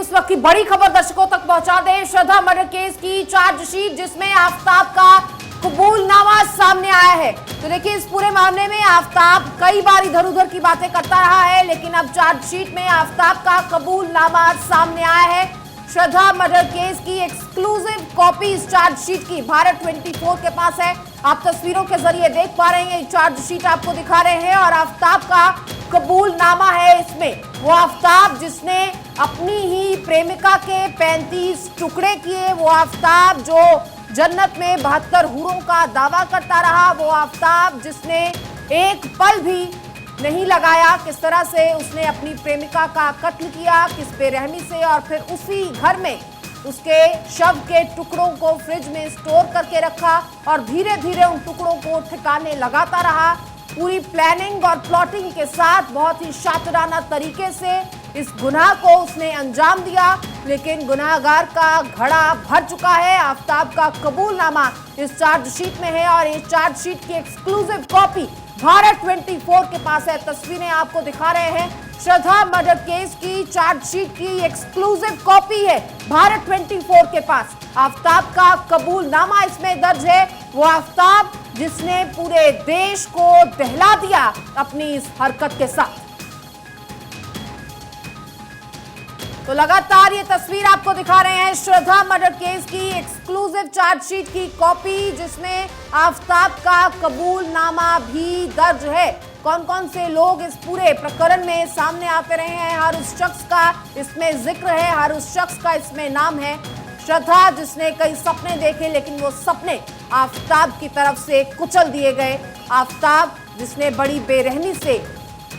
उस वक्त की बड़ी खबर दर्शकों तक पहुंचा दें। श्रद्धा मर्डर केस की चार्जशीट जिसमें आफताब का कबूलनामा सामने आया है। तो देखिए, इस पूरे मामले में आफताब कई बार इधर उधर की बातें करता रहा है, लेकिन अब चार्जशीट में आफताब का कबूलनामा सामने आया है। श्रद्धा मर्डर केस की एक्सक्लूसिव कॉपी इस चार्जशीट की भारत 24 के पास है। आप तस्वीरों के जरिए देख पा रहे हैं, चार्जशीट आपको दिखा रहे हैं और आफताब का कबूलनामा है इसमें। वो आफताब जिसने अपनी ही प्रेमिका के 35 टुकड़े किए, वो आफताब जो जन्नत में 72 हूरों का दावा करता रहा, वो आफताब जिसने एक पल भी नहीं लगाया किस तरह से उसने अपनी प्रेमिका का कत्ल किया, किस बेरहमी से, और फिर उसी घर में उसके शव के टुकड़ों को फ्रिज में स्टोर करके रखा और धीरे धीरे उन टुकड़ों को ठिकाने लगाता रहा। पूरी प्लानिंग और प्लॉटिंग के साथ बहुत ही शातिराना तरीके से इस गुनाह को उसने अंजाम दिया। लेकिन गुनाहगार का घड़ा भर चुका है। आफताब का कबूलनामा इस चार्जशीट में है और इस चार्जशीट की एक्सक्लूसिव कॉपी भारत 24 के पास है। तस्वीरें आपको दिखा रहे हैं, श्रद्धा मर्डर केस की चार्जशीट की एक्सक्लूसिव कॉपी है भारत 24 के पास। आफताब का कबूलनामा इसमें दर्ज है। वो आफताब जिसने पूरे देश को दहला दिया अपनी इस हरकत के साथ। तो लगातार ये तस्वीर आपको दिखा रहे हैं, श्रद्धा मर्डर केस की एक्सक्लूसिव चार्जशीट की कॉपी जिसमें आफताब का कबूलनामा भी दर्ज है। कौन कौन से लोग इस पूरे प्रकरण में सामने आते रहे हैं, हर उस शख्स का इसमें जिक्र है, हर उस शख्स का इसमें नाम है। श्रद्धा जिसने कई सपने देखे, लेकिन वो सपने आफताब की तरफ से कुचल दिए गए। आफताब जिसने बड़ी बेरहमी से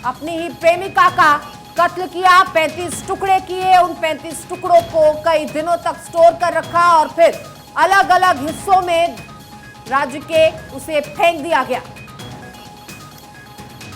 अपनी ही प्रेमिका का कत्ल किया, 35 टुकड़े किए, उन 35 टुकड़ों को कई दिनों तक स्टोर कर रखा और फिर अलग अलग हिस्सों में राज्य के उसे फेंक दिया गया।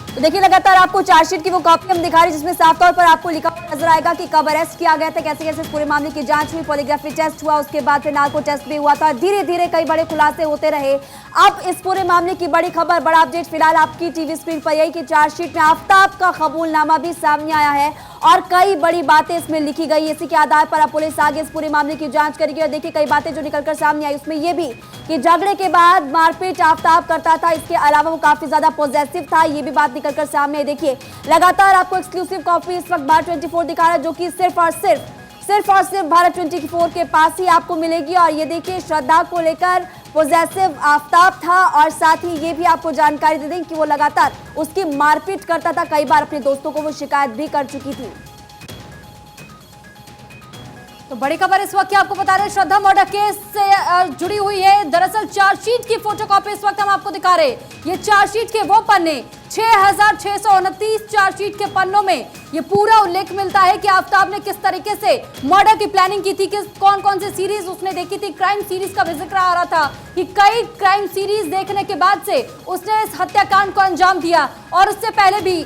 तो देखिए, लगातार आपको चार्जशीट की वो कॉपी हम दिखा रहे हैं जिसमें साफ तौर पर आपको लिखा हुआ नजर आएगा कि कब अरेस्ट किया गया था, कैसे कैसे इस पूरे मामले की जांच हुई, पॉलीग्राफी टेस्ट हुआ, उसके बाद फिर नार्को टेस्ट भी हुआ था। धीरे धीरे कई बड़े खुलासे होते रहे। अब इस पूरे मामले की बड़ी खबर, बड़ा अपडेट फिलहाल आपकी टीवी स्क्रीन पर यही कि चार्जशीट में आफताब का कबूलनामा भी सामने आया है और कई बड़ी बातें इसमें लिखी गई। इसी के आधार पर अब पुलिस आगे इस पूरे मामले की जांच करेगी। और देखिए, कई बातें जो निकलकर सामने आई उसमें यह भी कि झगड़े के बाद मारपीट आफताब करता था, इसके अलावा वो काफी ज्यादा पॉजिटिव था, ये भी बात निकलकर सामने। देखिए, लगातार आपको एक्सक्लूसिव कॉपी इस वक्त भारत 24 दिखा रहा है, जो कि सिर्फ और सिर्फ भारत 24 के पास ही आपको मिलेगी। और ये देखिए, श्रद्धा को लेकर पॉजिटिव आफताब था और साथ ही ये भी आपको जानकारी दे दें कि वो लगातार उसकी मारपीट करता था, कई बार अपने दोस्तों को वो शिकायत भी कर चुकी थी। तो बड़ी खबर इस वक्त की आपको बता रहे हैं, श्रद्धा मर्डर केस से जुड़ी हुई है। दरअसल चार्जशीट की फोटोकॉपी इस वक्त हम आपको दिखा रहे हैं। ये चार्जशीट के वो पन्ने, 6629 चार्जशीट के पन्नों में ये पूरा उल्लेख मिलता है कि आफताब ने किस तरीके से मर्डर की प्लानिंग की थी, किस कौन कौन सी सीरीज उसने देखी थी। क्राइम सीरीज का भी जिक्र आ रहा था कि कई क्राइम सीरीज देखने के बाद से उसने इस हत्याकांड को अंजाम दिया। और उससे पहले भी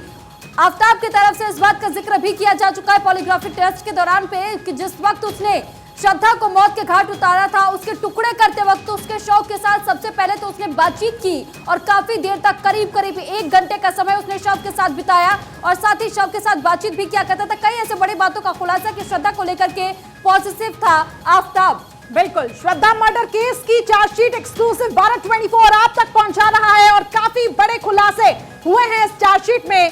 आफताब की तरफ से इस बात का जिक्र भी किया जा चुका है पॉलीग्राफी टेस्ट के दौरान पे कि जिस वक्त उसने श्रद्धा को मौत के घाट उतारा था, उसके टुकड़े करते वक्त उसके शव के साथ सबसे पहले तो उसने बातचीत की और काफी देर तक, करीब 1 घंटे का समय उसने शव के साथ बिताया और साथ ही शव के साथ बातचीत भी किया करता था। कई ऐसे बड़ी बातों का खुलासा कि श्रद्धा को लेकर के पॉजिटिव था आफताब। बिल्कुल, श्रद्धा मर्डर केस की चार्जशीट एक्सक्लूसिव भारत 24 आप तक पहुंचा रहा है और काफी बड़े खुलासे हुए हैं इस चार्जशीट में।